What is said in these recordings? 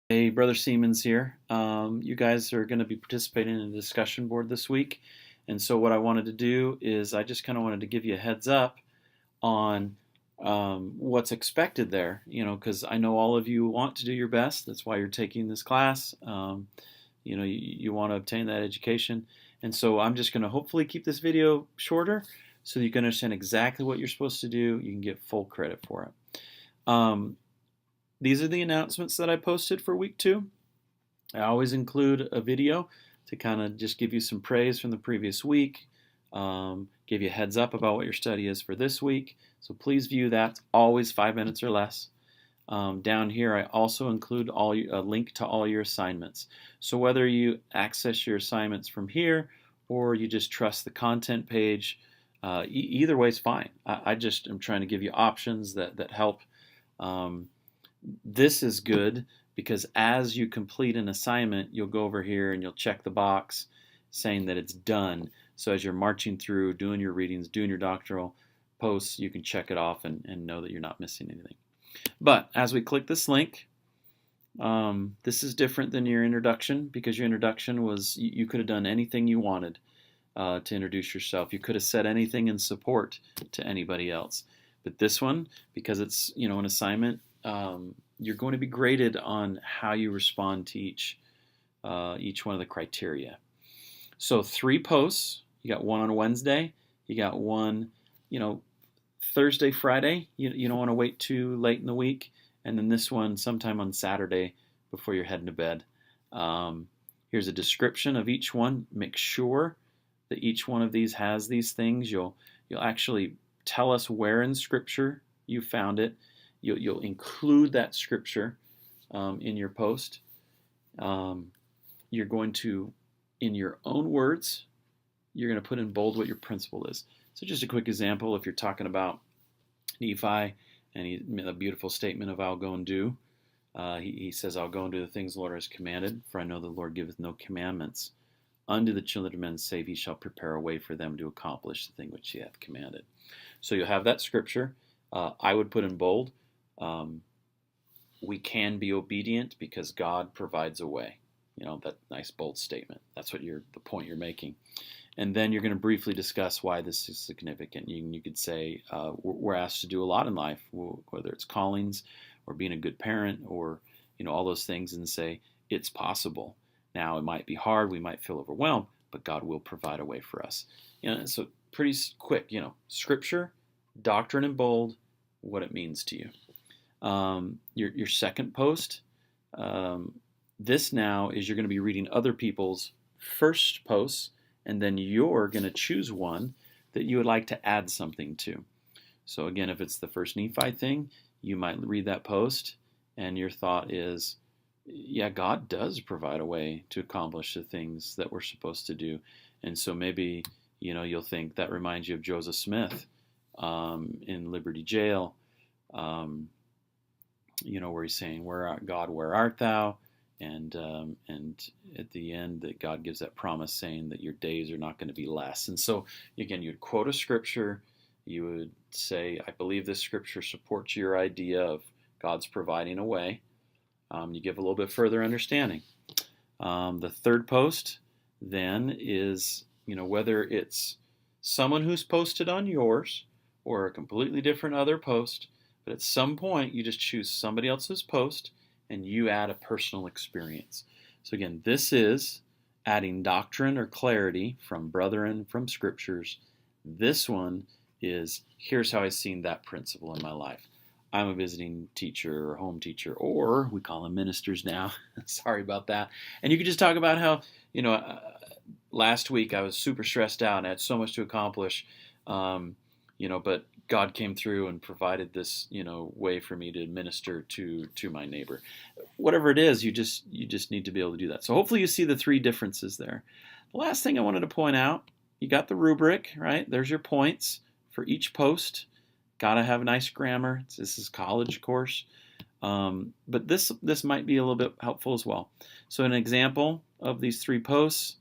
Hey, Brother Siemens here. You guys are going to be participating in a discussion board this week. And so, what I wanted to do is I just kind of wanted to give you a heads up on what's expected there, because I know all of you want to do your best. That's why you're taking this class. You want to obtain that education. And so, I'm just going to hopefully keep this video shorter so that you can understand exactly what you're supposed to do. You can get full credit for it. These are the announcements that I posted for week 2. I always include a video to kind of just give you some praise from the previous week, give you a heads up about what your study is for this week. So please view that. It's always 5 minutes or less. Down here, I also include a link to all your assignments. So whether you access your assignments from here or you just trust the content page, either way is fine. I just am trying to give you options that help. This is good because as you complete an assignment, you'll go over here and you'll check the box saying that it's done. So as you're marching through, doing your readings, doing your doctrinal posts, you can check it off and know that you're not missing anything. But as we click this link, this is different than your introduction because your introduction was, you could have done anything you wanted to introduce yourself. You could have said anything in support to anybody else. But this one, because it's an assignment, you're going to be graded on how you respond to each one of the criteria. So 3 posts. You got one on Wednesday. You got one, Thursday, Friday. You don't want to wait too late in the week. And then this one sometime on Saturday before you're heading to bed. Here's a description of each one. Make sure that each one of these has these things. You'll actually tell us where in Scripture you found it. You'll include that scripture in your post. You're going to, in your own words, you're going to put in bold what your principle is. So just a quick example, if you're talking about Nephi, and he made a beautiful statement of I'll go and do. He says, I'll go and do the things the Lord has commanded, for I know the Lord giveth no commandments unto the children of men, save he shall prepare a way for them to accomplish the thing which he hath commanded. So you'll have that scripture. I would put in bold, we can be obedient because God provides a way. That nice bold statement. That's what the point you're making. And then you're going to briefly discuss why this is significant. You could say we're asked to do a lot in life, whether it's callings or being a good parent or all those things, and say it's possible. Now it might be hard, we might feel overwhelmed, but God will provide a way for us. So pretty quick. Scripture, doctrine in bold, what it means to you. Your second post, this now is you're going to be reading other people's first posts, and then you're going to choose one that you would like to add something to. So again, if it's the first Nephi thing, you might read that post, and your thought is, yeah, God does provide a way to accomplish the things that we're supposed to do. And so maybe, you'll think that reminds you of Joseph Smith in Liberty Jail, where he's saying, God, where art thou? And at the end, that God gives that promise saying that your days are not going to be less. And so, again, you'd quote a scripture. You would say, I believe this scripture supports your idea of God's providing a way. You give a little bit further understanding. The third post then is, whether it's someone who's posted on yours or a completely different other post, but at some point you just choose somebody else's post and you add a personal experience. So again, this is adding doctrine or clarity from brethren, from scriptures. This one is, here's how I've seen that principle in my life. I'm a visiting teacher or home teacher, or we call them ministers now. Sorry about that. And you could just talk about how, last week I was super stressed out and I had so much to accomplish, but God came through and provided this, way for me to minister to my neighbor. Whatever it is, you just need to be able to do that. So hopefully you see the 3 differences there. The last thing I wanted to point out, you got the rubric, right? There's your points for each post. Got to have nice grammar. This is college course. But this might be a little bit helpful as well. So an example of these 3 posts,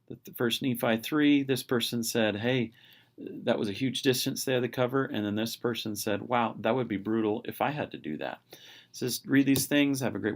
the first Nephi 3, this person said, hey, that was a huge distance they had to cover. And then this person said, wow, that would be brutal if I had to do that. So just read these things. Have a great week.